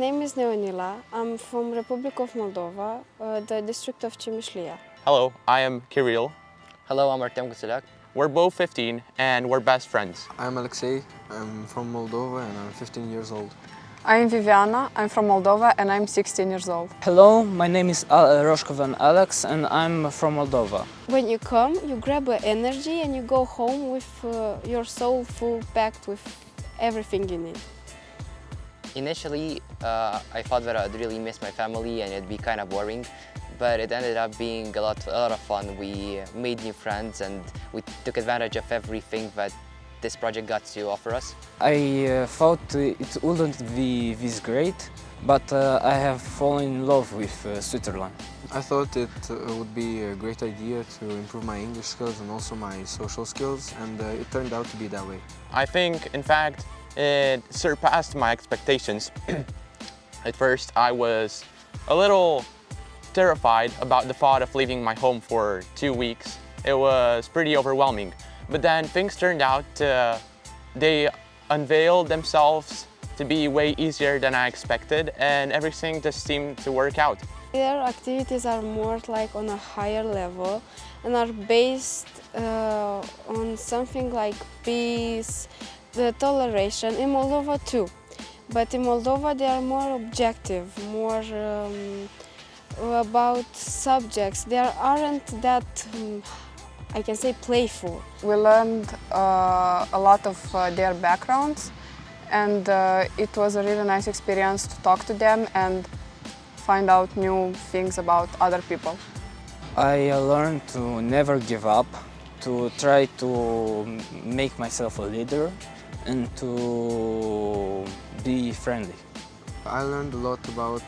name is Neonila. I'm from Republic of Moldova, the district of Cimișlia. Hello, I am Kirill. Hello, I'm Artem Guțeleac. We're both 15 and we're best friends. I'm Alexei. I'm from Moldova and I'm 15 years old. I'm Viviana. I'm from Moldova and I'm 16 years old. Hello, my name is Roshkovan Alex and I'm from Moldova. When you come, you grab energy and you go home with your soul full packed with everything you need. Initially, I thought that I'd really miss my family and it'd be kind of boring, but it ended up being a lot of fun. We made new friends and we took advantage of everything that this project got to offer us. I thought it wouldn't be this great, but I have fallen in love with Switzerland. I thought it would be a great idea to improve my English skills and also my social skills, and it turned out to be that way. I think, in fact, it surpassed my expectations. At first, I was a little terrified about the thought of leaving my home for 2 weeks. It was pretty overwhelming. But then things turned out, they unveiled themselves to be way easier than I expected, and everything just seemed to work out. Their activities are more like on a higher level and are based on something like peace, the toleration, in Moldova too. But in Moldova they are more objective, more about subjects. They aren't that, I can say, playful. We learned a lot of their backgrounds, and it was a really nice experience to talk to them and find out new things about other people. I learned to never give up, to try to make myself a leader and to be friendly. I learned a lot about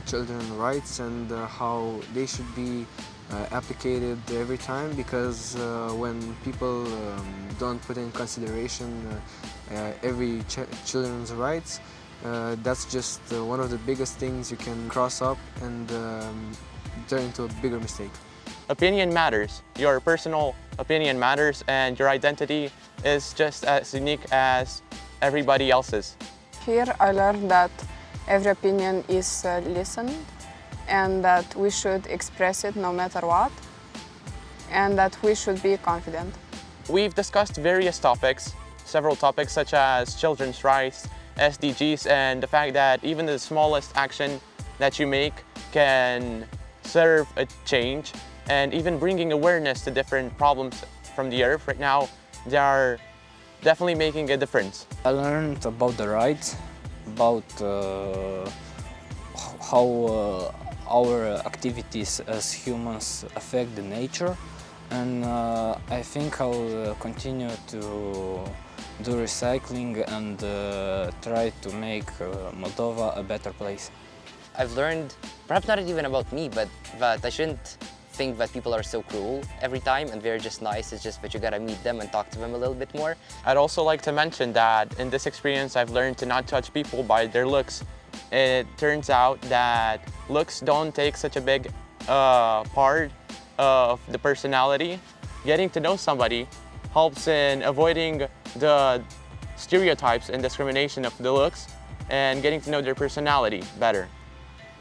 children's rights and how they should be applicated every time, because when people don't put in consideration every children's rights, that's just one of the biggest things you can cross up and turn into a bigger mistake. Opinion matters. Your personal opinion matters, and your identity is just as unique as everybody else's. Here I learned that every opinion is listened and that we should express it no matter what, and that we should be confident. We've discussed various topics, several topics such as children's rights, SDGs, and the fact that even the smallest action that you make can serve a change, and even bringing awareness to different problems from the earth. Right now, they are definitely making a difference. I learned about the rights, about how our activities as humans affect the nature, and I think I'll continue to do recycling and try to make Moldova a better place. I've learned, perhaps not even about me, but that I shouldn't think that people are so cruel every time and they're just nice. It's just that you gotta meet them and talk to them a little bit more. I'd also like to mention that in this experience I've learned to not judge people by their looks. It turns out that looks don't take such a big part of the personality. Getting to know somebody helps in avoiding the stereotypes and discrimination of the looks and getting to know their personality better.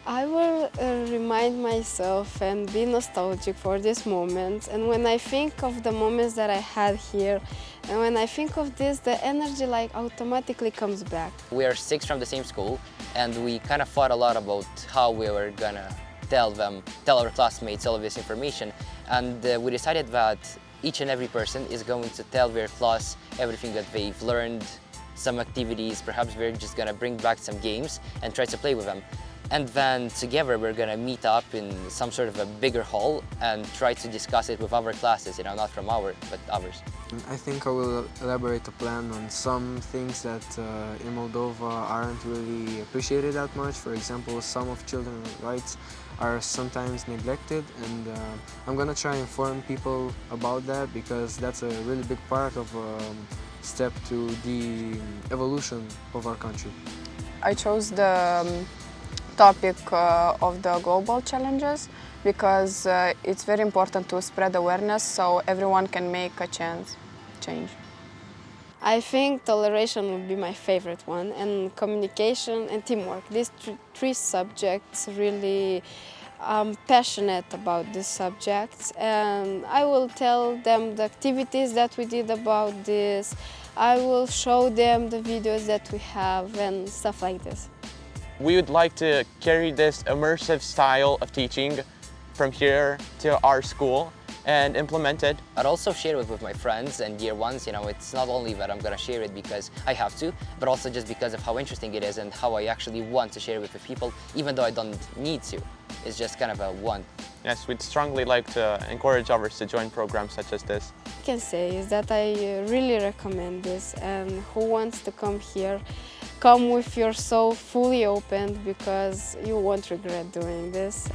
I will remind myself and be nostalgic for this moment, and when I think of the moments that I had here, and when I think of this, the energy like automatically comes back. We are 6 from the same school, and we kind of thought a lot about how we were gonna tell our classmates all of this information, and we decided that each and every person is going to tell their class everything that they've learned, some activities, perhaps we're just gonna bring back some games and try to play with them. And then together we're gonna meet up in some sort of a bigger hall and try to discuss it with other classes, you know, not from our, but others. I think I will elaborate a plan on some things that in Moldova aren't really appreciated that much. For example, some of children's rights are sometimes neglected, and I'm gonna try and inform people about that, because that's a really big part of step to the evolution of our country. I chose the topic of the global challenges because it's very important to spread awareness so everyone can make a change. I think toleration would be my favorite one, and communication and teamwork. These three subjects really, I'm passionate about these subjects, and I will tell them the activities that we did about this. I will show them the videos that we have and stuff like this. We would like to carry this immersive style of teaching from here to our school and implement it. I'd also share it with my friends and year ones. You know, it's not only that I'm gonna share it because I have to, but also just because of how interesting it is and how I actually want to share it with the people, even though I don't need to. It's just kind of a want. Yes, we'd strongly like to encourage others to join programs such as this. I can say is that I really recommend this, and who wants to come here, come with your soul fully opened, because you won't regret doing this.